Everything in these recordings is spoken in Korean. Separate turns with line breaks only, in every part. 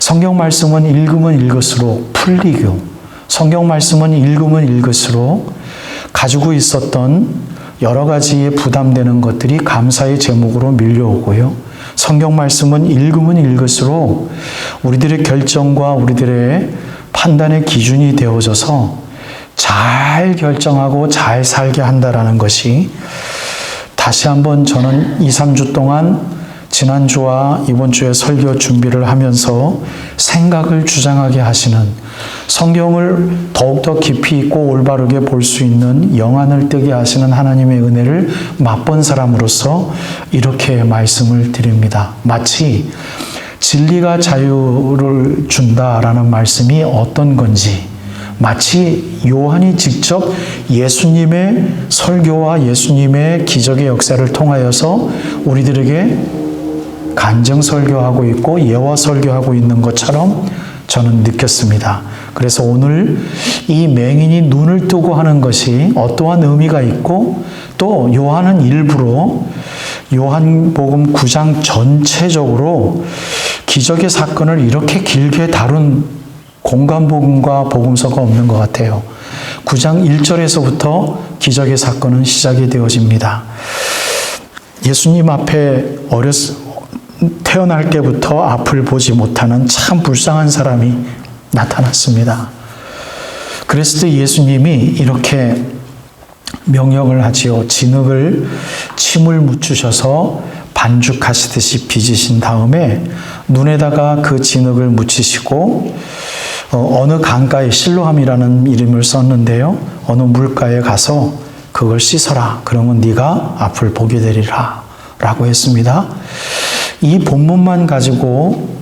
성경 말씀은 읽으면 읽을수록 풀리고, 성경 말씀은 읽으면 읽을수록 가지고 있었던 여러 가지의 부담되는 것들이 감사의 제목으로 밀려오고요. 성경 말씀은 읽으면 읽을수록 우리들의 결정과 우리들의 판단의 기준이 되어져서 잘 결정하고 잘 살게 한다라는 것이, 다시 한번 저는 2, 3주 동안 지난주와 이번 주에 설교 준비를 하면서 생각을 주장하게 하시는, 성경을 더욱더 깊이 있고 올바르게 볼 수 있는 영안을 뜨게 하시는 하나님의 은혜를 맛본 사람으로서 이렇게 말씀을 드립니다. 마치 진리가 자유를 준다라는 말씀이 어떤 건지, 마치 요한이 직접 예수님의 설교와 예수님의 기적의 역사를 통하여서 우리들에게 간증 설교하고 있고 예화 설교하고 있는 것처럼 저는 느꼈습니다. 그래서 오늘 이 맹인이 눈을 뜨고 하는 것이 어떠한 의미가 있고, 또 요한은 일부러 요한복음 9장 전체적으로 기적의 사건을 이렇게 길게 다룬 공간복음과 복음서가 없는 것 같아요. 9장 1절에서부터 기적의 사건은 시작이 되어집니다. 예수님 앞에 태어날 때부터 앞을 보지 못하는 참 불쌍한 사람이 나타났습니다. 그랬을 때 예수님이 이렇게 명령을 하지요. 진흙을 침을 묻히셔서 반죽하시듯이 빚으신 다음에 눈에다가 그 진흙을 묻히시고 어느 강가에, 실로암이라는 이름을 썼는데요, 어느 물가에 가서 그걸 씻어라. 그러면 네가 앞을 보게 되리라 라고 했습니다. 이 본문만 가지고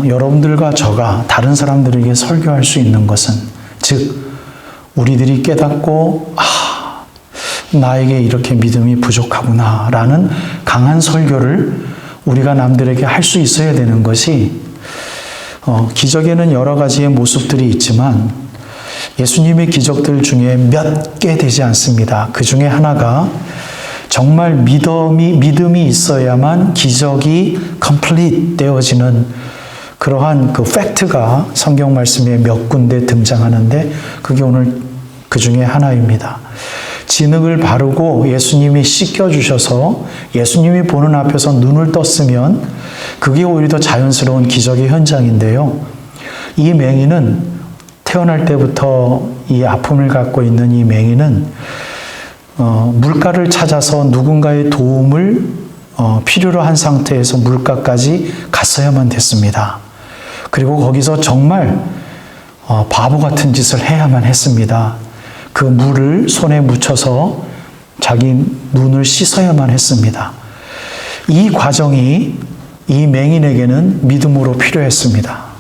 여러분들과 저가 다른 사람들에게 설교할 수 있는 것은, 즉 우리들이 깨닫고 나에게 이렇게 믿음이 부족하구나 라는 강한 설교를 우리가 남들에게 할 수 있어야 되는 것이, 기적에는 여러 가지의 모습들이 있지만 예수님의 기적들 중에 몇 개 되지 않습니다. 그 중에 하나가 정말 믿음이 있어야만 기적이 complete 되어지는 그러한 그 팩트가 성경 말씀에 몇 군데 등장하는데, 그게 오늘 그 중에 하나입니다. 진흙을 바르고 예수님이 씻겨주셔서 예수님이 보는 앞에서 눈을 떴으면 그게 오히려 더 자연스러운 기적의 현장인데요. 이 맹인은 태어날 때부터 이 아픔을 갖고 있는 이 맹인은 물가를 찾아서 누군가의 도움을 필요로 한 상태에서 물가까지 갔어야만 됐습니다. 그리고 거기서 정말 바보 같은 짓을 해야만 했습니다. 그 물을 손에 묻혀서 자기 눈을 씻어야만 했습니다. 이 과정이 이 맹인에게는 믿음으로 필요했습니다.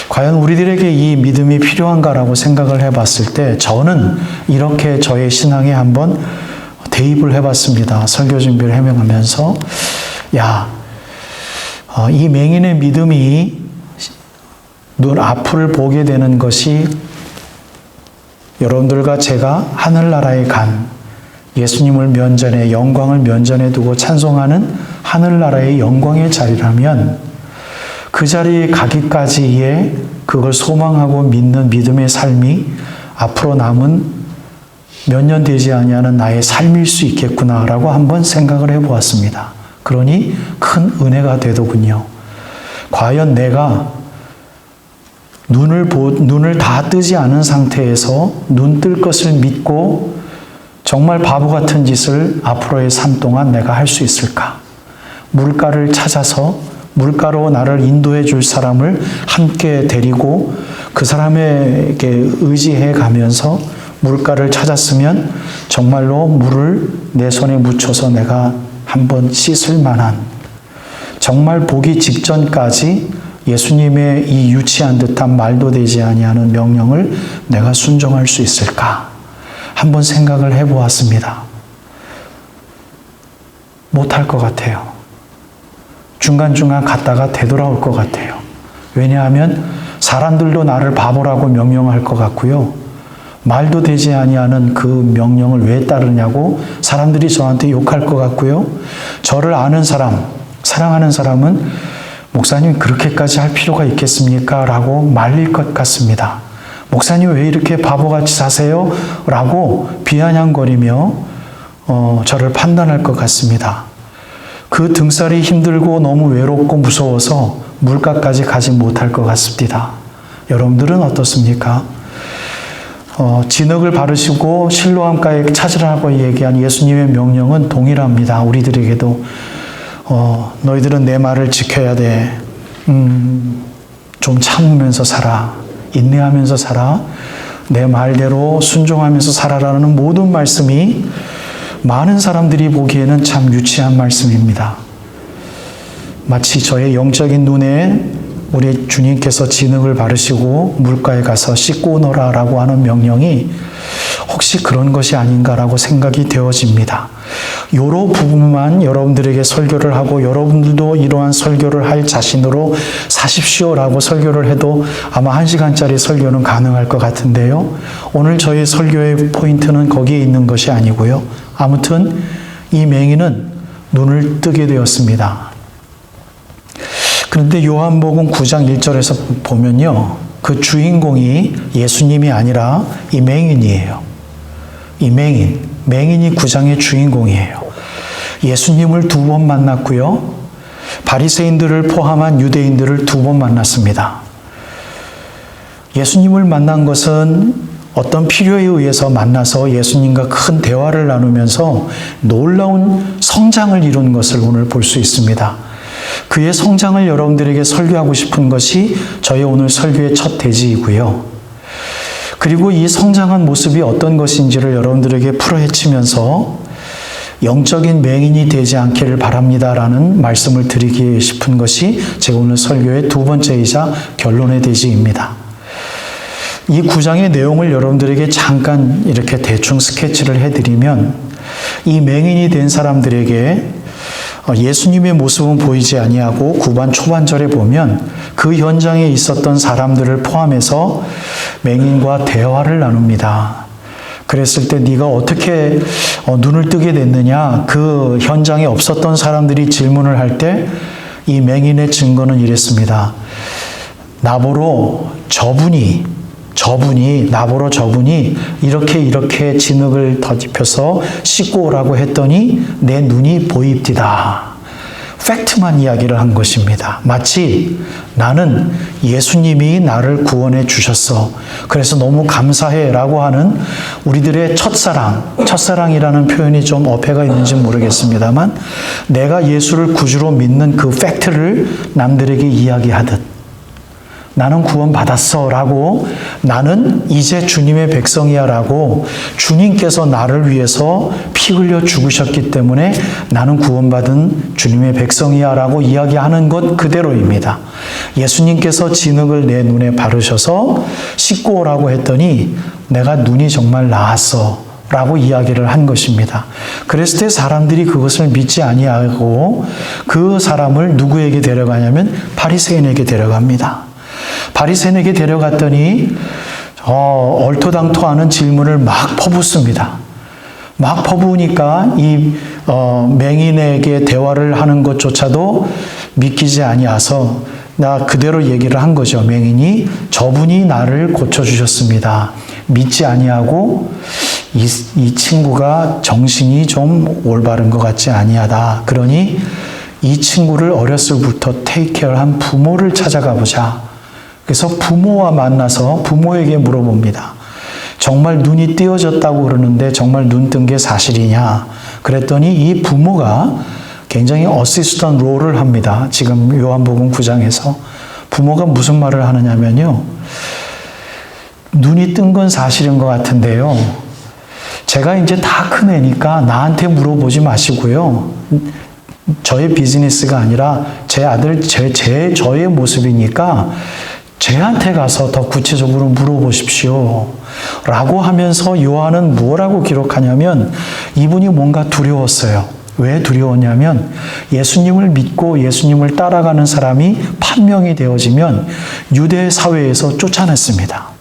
과연 우리들에게 이 믿음이 필요한가라고 생각을 해봤을 때 저는 이렇게 저의 신앙에 한번 대입을 해봤습니다. 설교 준비를 해명하면서 이 맹인의 믿음이 눈 앞을 보게 되는 것이 여러분들과 제가 하늘나라에 간 예수님을 면전에, 영광을 면전에 두고 찬송하는 하늘나라의 영광의 자리라면, 그 자리에 가기까지의 그걸 소망하고 믿는 믿음의 삶이 앞으로 남은 몇 년 되지 아니하는 나의 삶일 수 있겠구나라고 한번 생각을 해보았습니다. 그러니 큰 은혜가 되더군요. 과연 내가 눈을 다 뜨지 않은 상태에서 눈 뜰 것을 믿고 정말 바보 같은 짓을 앞으로의 삶 동안 내가 할 수 있을까? 물가를 찾아서 물가로 나를 인도해 줄 사람을 함께 데리고 그 사람에게 의지해 가면서 물가를 찾았으면 정말로 물을 내 손에 묻혀서 내가 한번 씻을 만한, 정말 보기 직전까지 예수님의 이 유치한 듯한 말도 되지 아니하는 명령을 내가 순종할 수 있을까? 한번 생각을 해보았습니다. 못할 것 같아요. 중간중간 갔다가 되돌아올 것 같아요. 왜냐하면 사람들도 나를 바보라고 명령할 것 같고요. 말도 되지 아니하는 그 명령을 왜 따르냐고 사람들이 저한테 욕할 것 같고요. 저를 아는 사람, 사랑하는 사람은 목사님 그렇게까지 할 필요가 있겠습니까? 라고 말릴 것 같습니다. 목사님 왜 이렇게 바보같이 사세요? 라고 비아냥거리며 저를 판단할 것 같습니다. 그 등살이 힘들고 너무 외롭고 무서워서 물가까지 가지 못할 것 같습니다. 여러분들은 어떻습니까? 진흙을 바르시고 실로암가에 찾으라고 얘기한 예수님의 명령은 동일합니다. 우리들에게도 너희들은 내 말을 지켜야 돼. 좀 참으면서 살아. 인내하면서 살아. 내 말대로 순종하면서 살아라는 모든 말씀이 많은 사람들이 보기에는 참 유치한 말씀입니다. 마치 저의 영적인 눈에 우리 주님께서 진흙을 바르시고 물가에 가서 씻고 오너라라고 하는 명령이 혹시 그런 것이 아닌가라고 생각이 되어집니다. 요로 부분만 여러분들에게 설교를 하고 여러분들도 이러한 설교를 할 자신으로 사십시오라고 설교를 해도 아마 1시간짜리 설교는 가능할 것 같은데요. 오늘 저희 설교의 포인트는 거기에 있는 것이 아니고요. 아무튼 이 맹인은 눈을 뜨게 되었습니다. 그런데 요한복음 9장 1절에서 보면요. 그 주인공이 예수님이 아니라 이 맹인이에요. 이 맹인이 9장의 주인공이에요. 예수님을 2번 만났고요. 바리새인들을 포함한 유대인들을 2번 만났습니다. 예수님을 만난 것은 어떤 필요에 의해서 만나서 예수님과 큰 대화를 나누면서 놀라운 성장을 이룬 것을 오늘 볼 수 있습니다. 그의 성장을 여러분들에게 설교하고 싶은 것이 저의 오늘 설교의 첫 대지이고요. 그리고 이 성장한 모습이 어떤 것인지를 여러분들에게 풀어헤치면서 영적인 맹인이 되지 않기를 바랍니다라는 말씀을 드리고 싶은 것이 제 오늘 설교의 2번째이자 결론의 대지입니다. 이 9장의 내용을 여러분들에게 잠깐 이렇게 대충 스케치를 해드리면 이 맹인이 된 사람들에게 예수님의 모습은 보이지 아니하고 9반 초반절에 보면 그 현장에 있었던 사람들을 포함해서 맹인과 대화를 나눕니다. 그랬을 때 네가 어떻게 눈을 뜨게 됐느냐? 그 현장에 없었던 사람들이 질문을 할 때 이 맹인의 증거는 이랬습니다. 나보러 저분이 이렇게 진흙을 덧입혀서 씻고 오라고 했더니 내 눈이 보입디다. 팩트만 이야기를 한 것입니다. 마치 나는 예수님이 나를 구원해 주셨어. 그래서 너무 감사해 라고 하는 우리들의 첫사랑이라는 표현이 좀 어폐가 있는지 모르겠습니다만 내가 예수를 구주로 믿는 그 팩트를 남들에게 이야기하듯 나는 구원받았어 라고 나는 이제 주님의 백성이야 라고 주님께서 나를 위해서 피 흘려 죽으셨기 때문에 나는 구원받은 주님의 백성이야 라고 이야기하는 것 그대로입니다. 예수님께서 진흙을 내 눈에 바르셔서 씻고 오라고 했더니 내가 눈이 정말 나았어 라고 이야기를 한 것입니다. 그랬을 때 사람들이 그것을 믿지 아니하고 그 사람을 누구에게 데려가냐면 바리새인에게 데려갑니다. 바리새인에게 데려갔더니 얼토당토하는 질문을 막 퍼붓습니다. 막 퍼부으니까 이 맹인에게 대화를 하는 것조차도 믿기지 아니하서 나 그대로 얘기를 한 거죠. 맹인이 저분이 나를 고쳐주셨습니다. 믿지 아니하고 이 친구가 정신이 좀 올바른 것 같지 아니하다. 그러니 이 친구를 어렸을부터 테이크케어한 부모를 찾아가 보자. 그래서 부모와 만나서 부모에게 물어봅니다. 정말 눈이 띄어졌다고 그러는데 정말 눈 뜬 게 사실이냐? 그랬더니 이 부모가 굉장히 어시스턴 롤을 합니다. 지금 요한복음 9장에서 부모가 무슨 말을 하느냐면요. 눈이 뜬 건 사실인 것 같은데요. 제가 이제 다 큰 애니까 나한테 물어보지 마시고요. 저의 비즈니스가 아니라 제 아들, 저의 모습이니까 쟤한테 가서 더 구체적으로 물어보십시오. 라고 하면서 요한은 뭐라고 기록하냐면 이분이 뭔가 두려웠어요. 왜 두려웠냐면 예수님을 믿고 예수님을 따라가는 사람이 판명이 되어지면 유대 사회에서 쫓아냈습니다.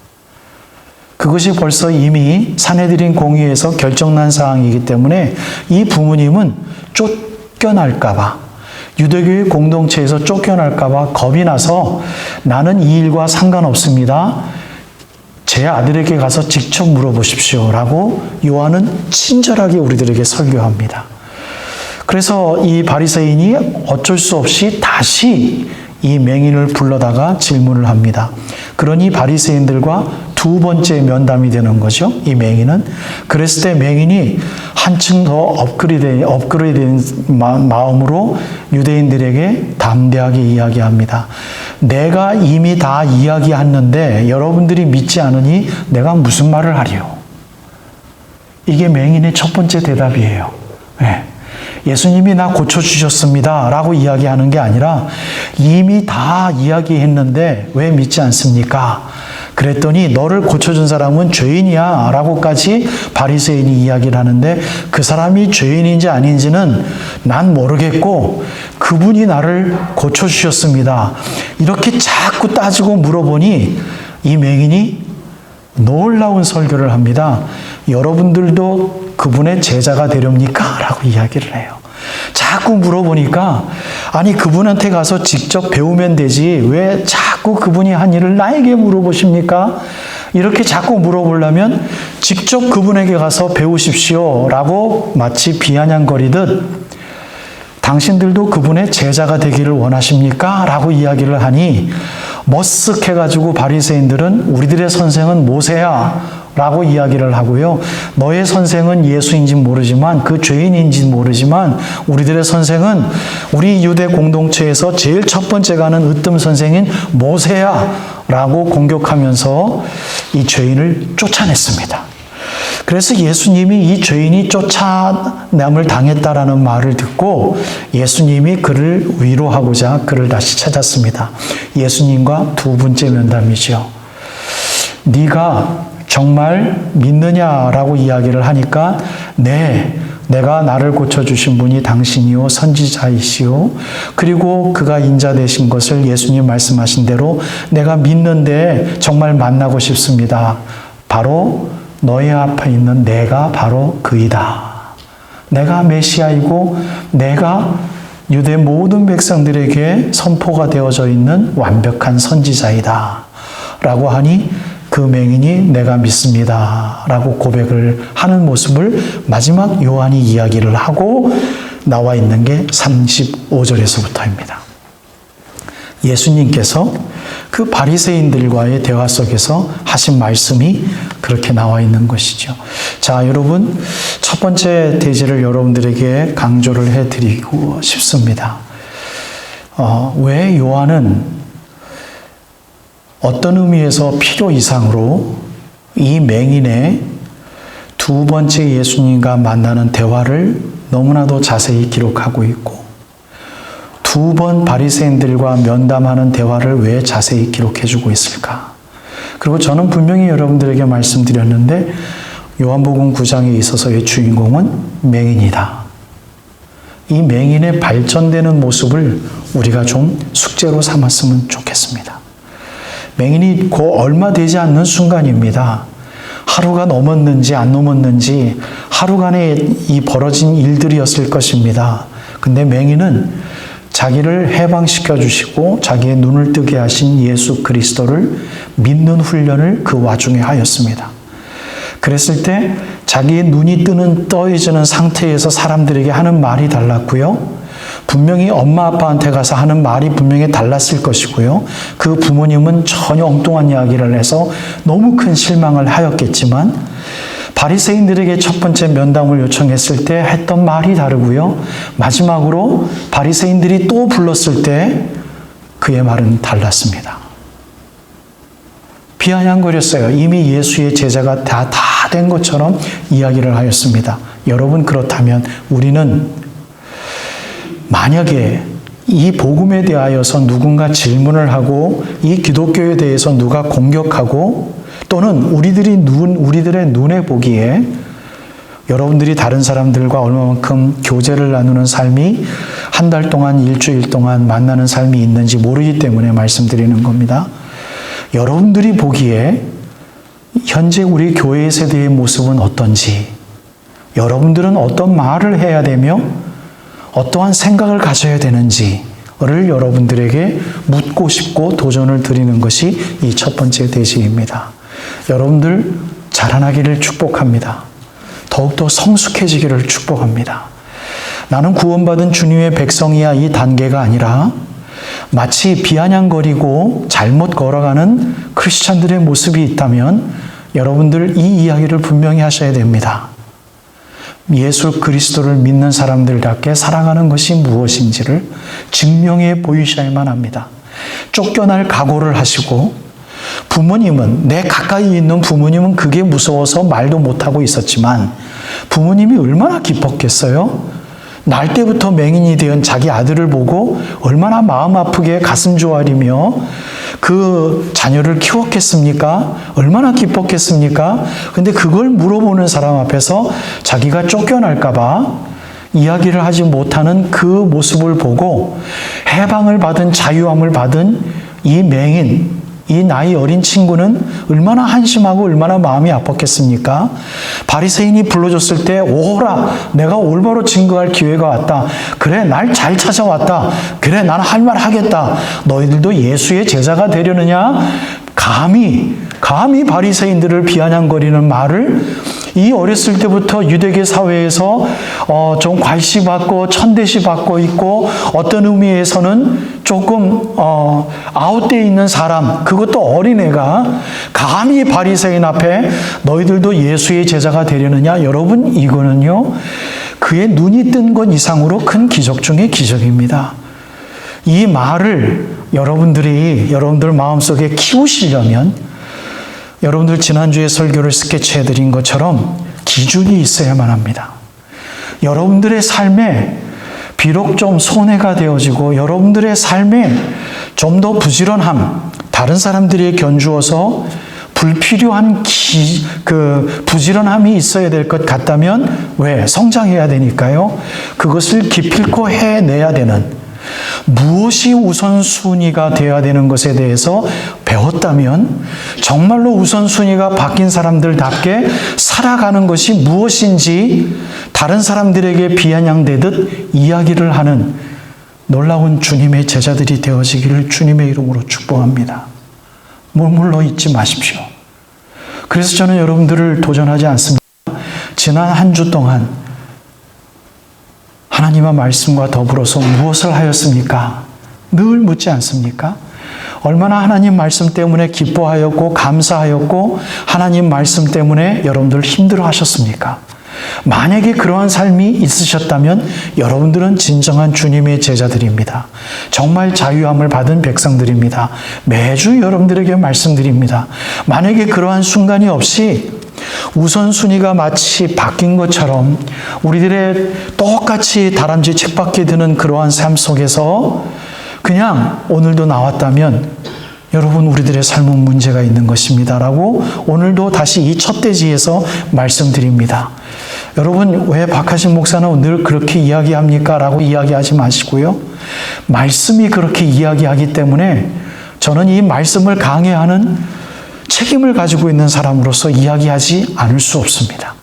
그것이 벌써 이미 산헤드린 공의에서 결정난 사항이기 때문에 이 부모님은 쫓겨날까 봐 유대교의 공동체에서 쫓겨날까 봐 겁이 나서 나는 이 일과 상관없습니다. 제 아들에게 가서 직접 물어보십시오. 라고 요한은 친절하게 우리들에게 설교합니다. 그래서 이 바리새인이 어쩔 수 없이 다시 이 맹인을 불러다가 질문을 합니다. 그러니 바리새인들과 두 번째 면담이 되는 거죠. 이 맹인은. 그랬을 때 맹인이 한층 더 업그레이드된 마음으로 유대인들에게 담대하게 이야기합니다. 내가 이미 다 이야기했는데 여러분들이 믿지 않으니 내가 무슨 말을 하리요? 이게 맹인의 첫 번째 대답이에요. 네. 예수님이 나 고쳐주셨습니다. 라고 이야기하는 게 아니라 이미 다 이야기했는데 왜 믿지 않습니까? 그랬더니 너를 고쳐준 사람은 죄인이야 라고까지 바리새인이 이야기를 하는데 그 사람이 죄인인지 아닌지는 난 모르겠고 그분이 나를 고쳐주셨습니다. 이렇게 자꾸 따지고 물어보니 이 맹인이 놀라운 설교를 합니다. 여러분들도 그분의 제자가 되렵니까? 라고 이야기를 해요. 자꾸 물어보니까 아니 그분한테 가서 직접 배우면 되지 왜 자꾸 그분이 한 일을 나에게 물어보십니까? 이렇게 자꾸 물어보려면 직접 그분에게 가서 배우십시오 라고 마치 비아냥거리듯 당신들도 그분의 제자가 되기를 원하십니까? 라고 이야기를 하니 머쓱해가지고 바리새인들은 우리들의 선생은 모세야 라고 이야기를 하고요. 너의 선생은 예수인지 모르지만 그 죄인인지 모르지만 우리들의 선생은 우리 유대 공동체에서 제일 첫 번째 가는 으뜸 선생인 모세야 라고 공격하면서 이 죄인을 쫓아냈습니다. 그래서 예수님이 이 죄인이 쫓아남을 당했다라는 말을 듣고 예수님이 그를 위로하고자 그를 다시 찾았습니다. 예수님과 두 번째 면담이죠. 네가 정말 믿느냐라고 이야기를 하니까 네, 내가 나를 고쳐주신 분이 당신이요 선지자이시오. 그리고 그가 인자 되신 것을 예수님 말씀하신 대로 내가 믿는데 정말 만나고 싶습니다. 바로 너희 앞에 있는 내가 바로 그이다. 내가 메시아이고 내가 유대 모든 백성들에게 선포가 되어져 있는 완벽한 선지자이다. 라고 하니 그 맹인이 내가 믿습니다. 라고 고백을 하는 모습을 마지막 요한이 이야기를 하고 나와 있는 게 35절에서부터입니다. 예수님께서 그 바리새인들과의 대화 속에서 하신 말씀이 그렇게 나와 있는 것이죠. 자, 여러분, 첫 번째 대지를 여러분들에게 강조를 해드리고 싶습니다. 왜 요한은 어떤 의미에서 필요 이상으로 이 맹인의 두 번째 예수님과 만나는 대화를 너무나도 자세히 기록하고 있고 두 번 바리새인들과 면담하는 대화를 왜 자세히 기록해주고 있을까? 그리고 저는 분명히 여러분들에게 말씀드렸는데 요한복음 9장에 있어서의 주인공은 맹인이다. 이 맹인의 발전되는 모습을 우리가 좀 숙제로 삼았으면 좋겠습니다. 맹인이 곧 얼마 되지 않는 순간입니다. 하루가 넘었는지 안 넘었는지 하루간에 이 벌어진 일들이었을 것입니다. 근데 맹인은 자기를 해방시켜 주시고 자기의 눈을 뜨게 하신 예수 그리스도를 믿는 훈련을 그 와중에 하였습니다. 그랬을 때 자기의 눈이 떠해지는 상태에서 사람들에게 하는 말이 달랐고요. 분명히 엄마 아빠한테 가서 하는 말이 분명히 달랐을 것이고요. 그 부모님은 전혀 엉뚱한 이야기를 해서 너무 큰 실망을 하였겠지만 바리새인들에게 첫 번째 면담을 요청했을 때 했던 말이 다르고요. 마지막으로 바리새인들이 또 불렀을 때 그의 말은 달랐습니다. 비아냥거렸어요. 이미 예수의 제자가 다 된 것처럼 이야기를 하였습니다. 여러분, 그렇다면 우리는 만약에 이 복음에 대하여서 누군가 질문을 하고 이 기독교에 대해서 누가 공격하고 또는 우리들의 눈에 보기에 여러분들이 다른 사람들과 얼마만큼 교제를 나누는 삶이 한 달 동안, 일주일 동안 만나는 삶이 있는지 모르기 때문에 말씀드리는 겁니다. 여러분들이 보기에 현재 우리 교회 세대의 모습은 어떤지, 여러분들은 어떤 말을 해야 되며 어떠한 생각을 가져야 되는지를 여러분들에게 묻고 싶고 도전을 드리는 것이 이 첫 번째 대지입니다. 여러분들 자라나기를 축복합니다. 더욱더 성숙해지기를 축복합니다. 나는 구원받은 주님의 백성이야 이 단계가 아니라 마치 비아냥거리고 잘못 걸어가는 크리스찬들의 모습이 있다면 여러분들 이 이야기를 분명히 하셔야 됩니다. 예수 그리스도를 믿는 사람들답게 살아가는 것이 무엇인지를 증명해 보이셔야만 합니다. 쫓겨날 각오를 하시고 부모님은 내 가까이 있는 부모님은 그게 무서워서 말도 못하고 있었지만 부모님이 얼마나 기뻤겠어요? 날 때부터 맹인이 된 자기 아들을 보고 얼마나 마음 아프게 가슴 조아리며 그 자녀를 키웠겠습니까? 얼마나 기뻤겠습니까? 근데 그걸 물어보는 사람 앞에서 자기가 쫓겨날까봐 이야기를 하지 못하는 그 모습을 보고 해방을 받은 자유함을 받은 이 맹인, 이 나이 어린 친구는 얼마나 한심하고 얼마나 마음이 아팠겠습니까? 바리새인이 불러줬을 때 오호라 내가 올바로 증거할 기회가 왔다. 그래 날 잘 찾아왔다. 그래 나는 할 말 하겠다. 너희들도 예수의 제자가 되려느냐? 감히 바리새인들을 비아냥거리는 말을 이 어렸을 때부터 유대계 사회에서 좀 괄시받고 천대시받고 있고 어떤 의미에서는 조금 아웃되어 있는 사람, 그것도 어린애가 감히 바리새인 앞에 너희들도 예수의 제자가 되려느냐? 여러분 이거는요 그의 눈이 뜬 것 이상으로 큰 기적 중의 기적입니다. 이 말을 여러분들 마음속에 키우시려면 여러분들 지난주에 설교를 스케치해드린 것처럼 기준이 있어야만 합니다. 여러분들의 삶에 비록 좀 손해가 되어지고 여러분들의 삶에 좀 더 부지런함, 다른 사람들이 견주어서 불필요한 부지런함이 있어야 될 것 같다면 왜? 성장해야 되니까요. 그것을 기필코 해내야 되는 무엇이 우선순위가 되어야 되는 것에 대해서 배웠다면 정말로 우선순위가 바뀐 사람들답게 살아가는 것이 무엇인지 다른 사람들에게 비아냥대듯 이야기를 하는 놀라운 주님의 제자들이 되어지기를 주님의 이름으로 축복합니다. 머물러 있지 마십시오. 그래서 저는 여러분들을 도전하지 않습니다. 지난 한 주 동안 하나님의 말씀과 더불어서 무엇을 하였습니까? 늘 묻지 않습니까? 얼마나 하나님 말씀 때문에 기뻐하였고 감사하였고 하나님 말씀 때문에 여러분들 힘들어 하셨습니까? 만약에 그러한 삶이 있으셨다면 여러분들은 진정한 주님의 제자들입니다. 정말 자유함을 받은 백성들입니다. 매주 여러분들에게 말씀드립니다. 만약에 그러한 순간이 없이 우선순위가 마치 바뀐 것처럼 우리들의 똑같이 다람쥐 쳇바퀴 드는 그러한 삶 속에서 그냥 오늘도 나왔다면 여러분 우리들의 삶은 문제가 있는 것입니다 라고 오늘도 다시 이 첫 대지에서 말씀드립니다. 여러분 왜 박하신 목사는 늘 그렇게 이야기합니까? 라고 이야기하지 마시고요. 말씀이 그렇게 이야기하기 때문에 저는 이 말씀을 강해하는 책임을 가지고 있는 사람으로서 이야기하지 않을 수 없습니다.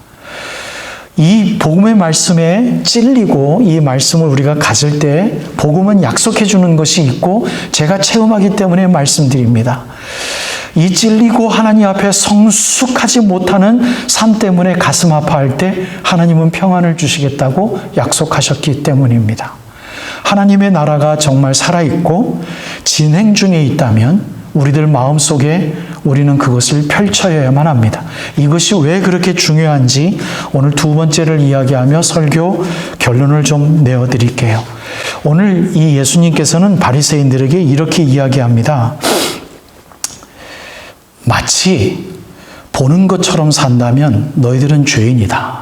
이 복음의 말씀에 찔리고 이 말씀을 우리가 가질 때 복음은 약속해 주는 것이 있고 제가 체험하기 때문에 말씀드립니다. 이 찔리고 하나님 앞에 성숙하지 못하는 삶 때문에 가슴 아파할 때 하나님은 평안을 주시겠다고 약속하셨기 때문입니다. 하나님의 나라가 정말 살아있고 진행 중에 있다면 우리들 마음속에 우리는 그것을 펼쳐야만 합니다. 이것이 왜 그렇게 중요한지 오늘 두 번째를 이야기하며 설교 결론을 좀 내어드릴게요. 오늘 이 예수님께서는 바리새인들에게 이렇게 이야기합니다. 마치 보는 것처럼 산다면 너희들은 죄인이다.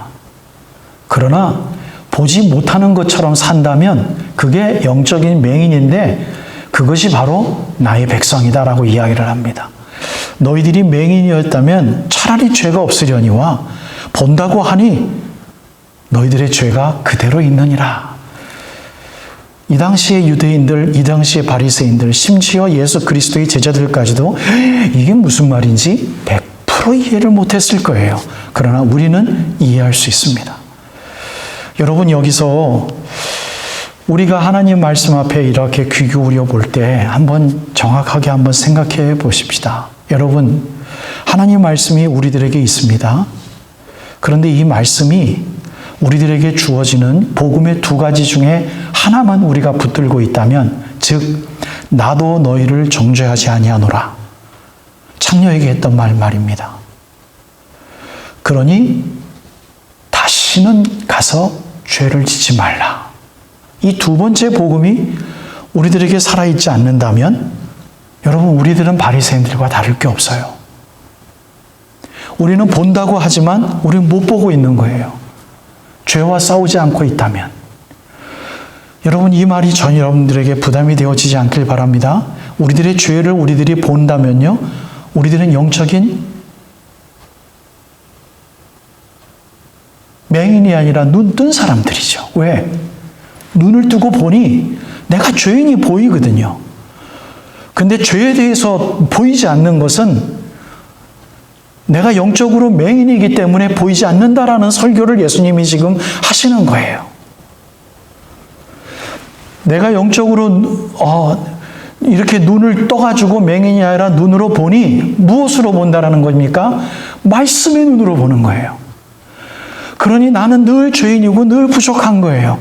그러나 보지 못하는 것처럼 산다면 그게 영적인 맹인인데 그것이 바로 나의 백성이다라고 이야기를 합니다. 너희들이 맹인이었다면 차라리 죄가 없으려니와 본다고 하니 너희들의 죄가 그대로 있느니라. 이 당시의 유대인들, 이 당시의 바리새인들, 심지어 예수 그리스도의 제자들까지도 이게 무슨 말인지 100% 이해를 못했을 거예요. 그러나 우리는 이해할 수 있습니다. 여러분 여기서 우리가 하나님 말씀 앞에 이렇게 귀 기울여 볼 때 한번 정확하게 한번 생각해 보십시다. 여러분, 하나님 말씀이 우리들에게 있습니다. 그런데 이 말씀이 우리들에게 주어지는 복음의 두 가지 중에 하나만 우리가 붙들고 있다면, 즉 나도 너희를 정죄하지 아니하노라, 창녀에게 했던 말입니다. 그러니 다시는 가서 죄를 짓지 말라. 이 두 번째 복음이 우리들에게 살아있지 않는다면 여러분, 우리들은 바리새인들과 다를 게 없어요. 우리는 본다고 하지만 우리는 못 보고 있는 거예요. 죄와 싸우지 않고 있다면. 여러분, 이 말이 전 여러분들에게 부담이 되어지지 않길 바랍니다. 우리들의 죄를 우리들이 본다면요, 우리들은 영적인 맹인이 아니라 눈 뜬 사람들이죠. 왜? 눈을 뜨고 보니 내가 죄인이 보이거든요. 근데 죄에 대해서 보이지 않는 것은 내가 영적으로 맹인이기 때문에 보이지 않는다라는 설교를 예수님이 지금 하시는 거예요. 내가 영적으로 이렇게 눈을 떠가지고 맹인이 아니라 눈으로 보니 무엇으로 본다라는 겁니까? 말씀의 눈으로 보는 거예요. 그러니 나는 늘 죄인이고 늘 부족한 거예요.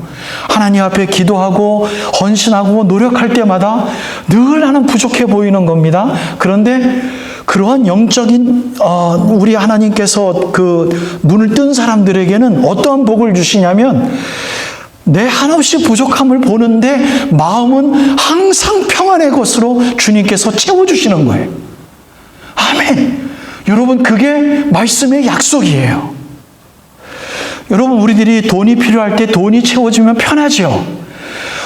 하나님 앞에 기도하고 헌신하고 노력할 때마다 늘 나는 부족해 보이는 겁니다. 그런데 그러한 영적인 우리 하나님께서 그 눈을 뜬 사람들에게는 어떠한 복을 주시냐면, 내 한없이 부족함을 보는데 마음은 항상 평안의 것으로 주님께서 채워주시는 거예요. 아멘. 여러분, 그게 말씀의 약속이에요. 여러분, 우리들이 돈이 필요할 때 돈이 채워지면 편하죠.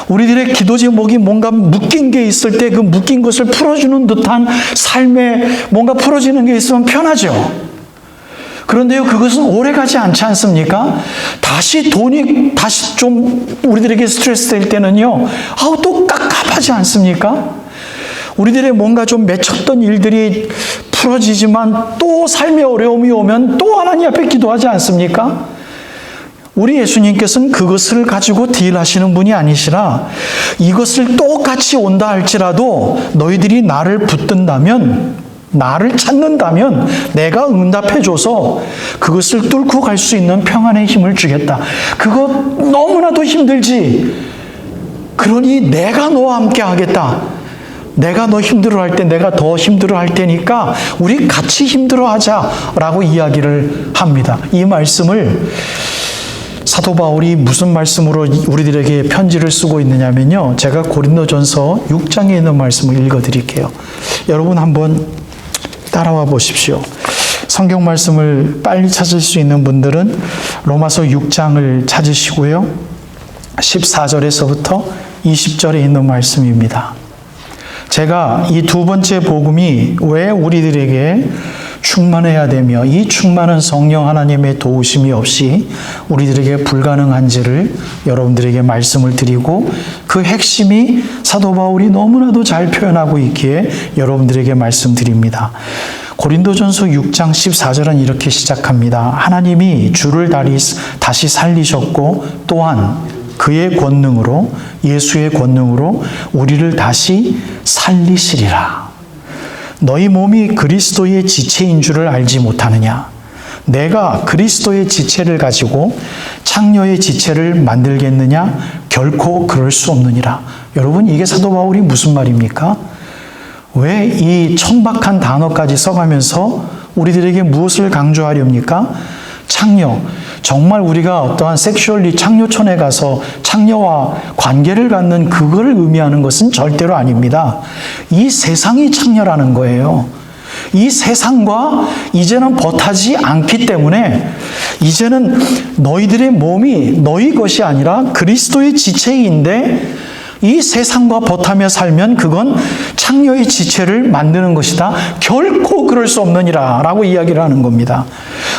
우리들의 기도 제목이 뭔가 묶인 게 있을 때 그 묶인 것을 풀어주는 듯한 삶에 뭔가 풀어지는 게 있으면 편하죠. 그런데요, 그것은 오래가지 않지 않습니까? 다시 돈이 다시 좀 우리들에게 스트레스 될 때는요, 또 깝깝하지 않습니까? 우리들의 뭔가 좀 맺혔던 일들이 풀어지지만 또 삶의 어려움이 오면 또 하나님 앞에 기도하지 않습니까? 우리 예수님께서는 그것을 가지고 딜하시는 분이 아니시라, 이것을 똑같이 온다 할지라도 너희들이 나를 붙든다면, 나를 찾는다면 내가 응답해줘서 그것을 뚫고 갈 수 있는 평안의 힘을 주겠다. 그거 너무나도 힘들지. 그러니 내가 너와 함께 하겠다. 내가 너 힘들어할 때 내가 더 힘들어할 테니까 우리 같이 힘들어하자라고 이야기를 합니다. 이 말씀을 사도 바울이 무슨 말씀으로 우리들에게 편지를 쓰고 있느냐면요, 제가 고린도전서 6장에 있는 말씀을 읽어드릴게요. 여러분 한번 따라와 보십시오. 성경 말씀을 빨리 찾을 수 있는 분들은 로마서 6장을 찾으시고요, 14절에서부터 20절에 있는 말씀입니다. 제가 이 두 번째 복음이 왜 우리들에게 충만해야 되며 이 충만한 성령 하나님의 도우심이 없이 우리들에게 불가능한지를 여러분들에게 말씀을 드리고, 그 핵심이 사도 바울이 너무나도 잘 표현하고 있기에 여러분들에게 말씀드립니다. 고린도전서 6장 14절은 이렇게 시작합니다. 하나님이 주를 다시 살리셨고 또한 그의 권능으로, 예수의 권능으로 우리를 다시 살리시리라. 너희 몸이 그리스도의 지체인 줄을 알지 못하느냐? 내가 그리스도의 지체를 가지고 창녀의 지체를 만들겠느냐? 결코 그럴 수 없느니라. 여러분, 이게 사도 바울이 무슨 말입니까? 왜 이 천박한 단어까지 써가면서 우리들에게 무엇을 강조하렵니까? 창녀. 정말 우리가 어떠한 섹슈얼리 창녀촌에 가서 창녀와 관계를 갖는 그거를 의미하는 것은 절대로 아닙니다. 이 세상이 창녀라는 거예요. 이 세상과 이제는 벗하지 않기 때문에 이제는 너희들의 몸이 너희 것이 아니라 그리스도의 지체인데, 이 세상과 벗하며 살면 그건 창녀의 지체를 만드는 것이다. 결코 그럴 수 없느니라 라고 이야기를 하는 겁니다.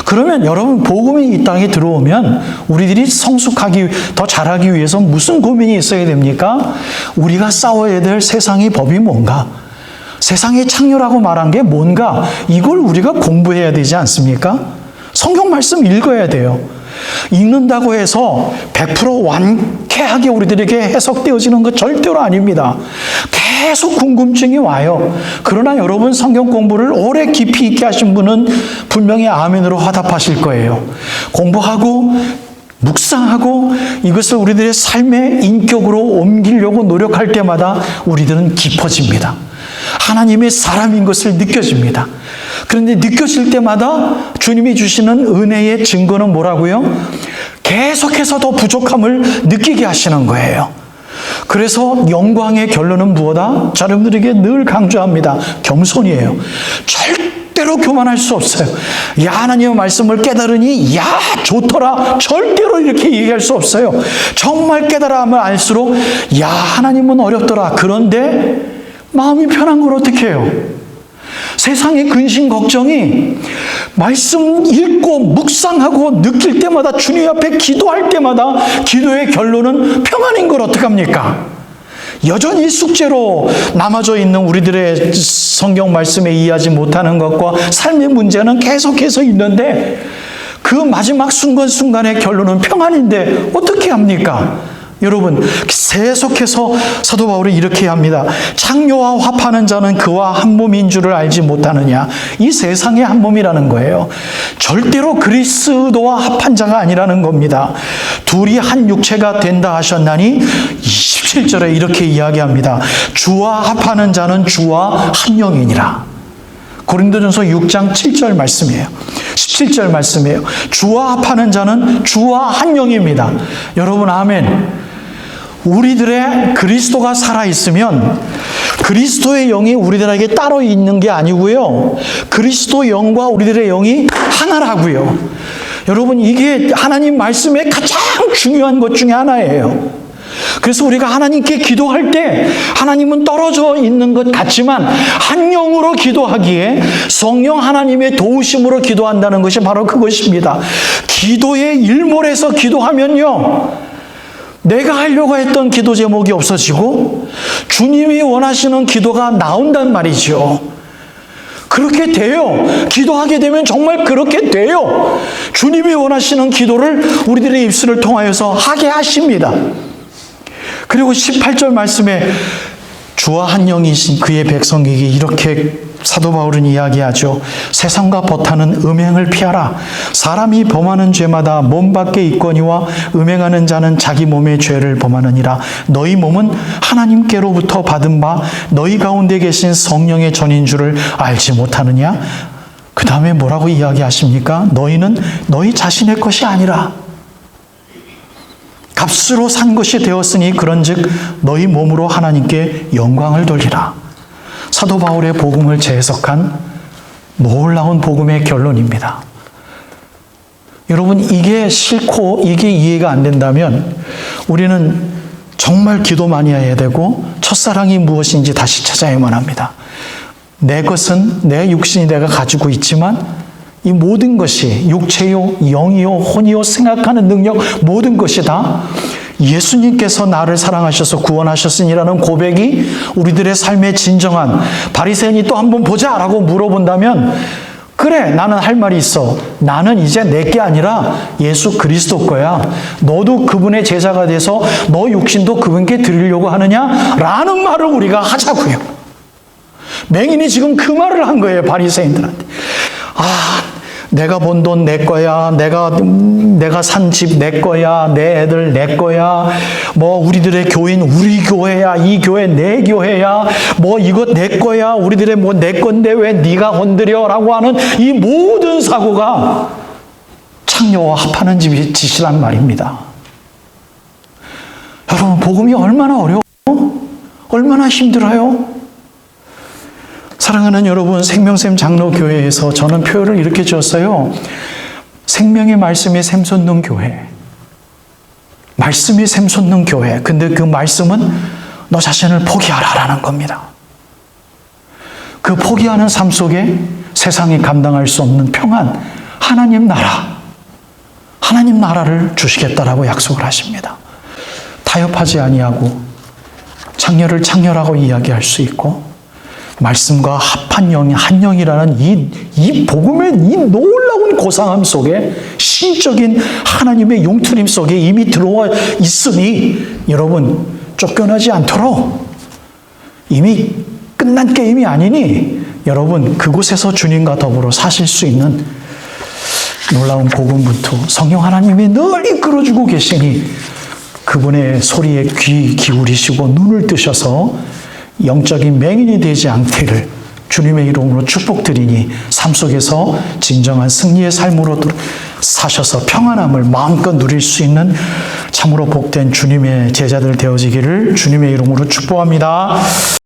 그러면 여러분, 복음이 이 땅에 들어오면 우리들이 성숙하기, 더 잘하기 위해서 무슨 고민이 있어야 됩니까? 우리가 싸워야 될 세상의 법이 뭔가? 세상의 창녀라고 말한 게 뭔가? 이걸 우리가 공부해야 되지 않습니까? 성경 말씀 읽어야 돼요. 읽는다고 해서 100% 완쾌하게 우리들에게 해석되어지는 것 절대로 아닙니다. 계속 궁금증이 와요. 그러나 여러분 성경 공부를 오래 깊이 있게 하신 분은 분명히 아멘으로 화답하실 거예요. 공부하고 묵상하고 이것을 우리들의 삶의 인격으로 옮기려고 노력할 때마다 우리들은 깊어집니다. 하나님의 사람인 것을 느껴집니다. 그런데 느껴질 때마다 주님이 주시는 은혜의 증거는 뭐라고요? 계속해서 더 부족함을 느끼게 하시는 거예요. 그래서 영광의 결론은 무엇이다? 여러분들에게 늘 강조합니다. 겸손이에요. 절대로 교만할 수 없어요. 야, 하나님의 말씀을 깨달으니 야, 좋더라. 절대로 이렇게 얘기할 수 없어요. 정말 깨달아면 알수록 야, 하나님은 어렵더라. 그런데 마음이 편한 걸 어떻게 해요? 세상의 근심 걱정이 말씀 읽고 묵상하고 느낄 때마다 주님 앞에 기도할 때마다 기도의 결론은 평안인 걸 어떡합니까? 여전히 숙제로 남아져 있는 우리들의 성경 말씀에 이해하지 못하는 것과 삶의 문제는 계속해서 있는데 그 마지막 순간순간의 결론은 평안인데 어떻게 합니까? 여러분, 계속해서 사도 바울이 이렇게 합니다. 창녀와 합하는 자는 그와 한 몸인 줄을 알지 못하느냐. 이 세상의 한 몸이라는 거예요. 절대로 그리스도와 합한 자가 아니라는 겁니다. 둘이 한 육체가 된다 하셨나니 27절에 이렇게 이야기합니다. 주와 합하는 자는 주와 한 영이니라. 고린도전서 6장 7절 말씀이에요. 17절 말씀이에요. 주와 합하는 자는 주와 한 영입니다. 여러분, 아멘. 우리들의 그리스도가 살아있으면 그리스도의 영이 우리들에게 따로 있는 게 아니고요. 그리스도 영과 우리들의 영이 하나라고요. 여러분, 이게 하나님 말씀의 가장 중요한 것 중에 하나예요. 그래서 우리가 하나님께 기도할 때 하나님은 떨어져 있는 것 같지만 한 영으로 기도하기에 성령 하나님의 도우심으로 기도한다는 것이 바로 그것입니다. 기도의 일몰에서 기도하면요, 내가 하려고 했던 기도 제목이 없어지고 주님이 원하시는 기도가 나온단 말이죠. 그렇게 돼요. 기도하게 되면 정말 그렇게 돼요. 주님이 원하시는 기도를 우리들의 입술을 통하여서 하게 하십니다. 그리고 18절 말씀에 주와 한 영이신 그의 백성에게 이렇게 사도 바울은 이야기하죠. 세상과 버타는 음행을 피하라. 사람이 범하는 죄마다 몸 밖에 있거니와 음행하는 자는 자기 몸의 죄를 범하느니라. 너희 몸은 하나님께로부터 받은 바 너희 가운데 계신 성령의 전인 줄을 알지 못하느냐? 그 다음에 뭐라고 이야기하십니까? 너희는 너희 자신의 것이 아니라 값으로 산 것이 되었으니 그런즉 너희 몸으로 하나님께 영광을 돌리라. 사도 바울의 복음을 재해석한 놀라운 복음의 결론입니다. 여러분, 이게 싫고 이게 이해가 안 된다면 우리는 정말 기도 많이 해야 되고 첫사랑이 무엇인지 다시 찾아야만 합니다. 내 것은 내 육신이 내가 가지고 있지만 이 모든 것이 육체요, 영이요, 혼이요, 생각하는 능력 모든 것이 다 예수님께서 나를 사랑하셔서 구원하셨으니라는 고백이 우리들의 삶의 진정한 바리새인이 또 한번 보자라고 물어본다면 그래, 나는 할 말이 있어. 나는 이제 내게 아니라 예수 그리스도 거야. 너도 그분의 제자가 돼서 너 육신도 그분께 드리려고 하느냐? 라는 말을 우리가 하자고요. 맹인이 지금 그 말을 한 거예요, 바리새인들한테. 내가 번 돈 내 거야. 내가 산 집 내 거야. 내 애들 내 거야. 뭐 우리들의 교인 우리 교회야. 이 교회 내 교회야. 뭐 이거 내 거야. 우리들의 뭐 내 건데 왜 네가 건드려라고 하는 이 모든 사고가 창녀와 합하는 짓이란 말입니다. 여러분, 복음이 얼마나 어려워? 얼마나 힘들어요? 사랑하는 여러분, 생명샘 장로교회에서 저는 표현을 이렇게 지었어요. 생명의 말씀이 샘솟는 교회. 말씀이 샘솟는 교회. 근데 그 말씀은 너 자신을 포기하라라는 겁니다. 그 포기하는 삶 속에 세상이 감당할 수 없는 평안, 하나님 나라를 주시겠다라고 약속을 하십니다. 타협하지 아니하고 창녀를 창녀라고 이야기할 수 있고 말씀과 합한 영이 한 영이라는 이 복음의 이 놀라운 고상함 속에 신적인 하나님의 용투림 속에 이미 들어와 있으니 여러분 쫓겨나지 않도록 이미 끝난 게임이 아니니 여러분 그곳에서 주님과 더불어 사실 수 있는 놀라운 고군분투 성령 하나님이 늘 이끌어주고 계시니 그분의 소리에 귀 기울이시고 눈을 뜨셔서 영적인 맹인이 되지 않기를 주님의 이름으로 축복드리니 삶 속에서 진정한 승리의 삶으로 사셔서 평안함을 마음껏 누릴 수 있는 참으로 복된 주님의 제자들 되어지기를 주님의 이름으로 축복합니다.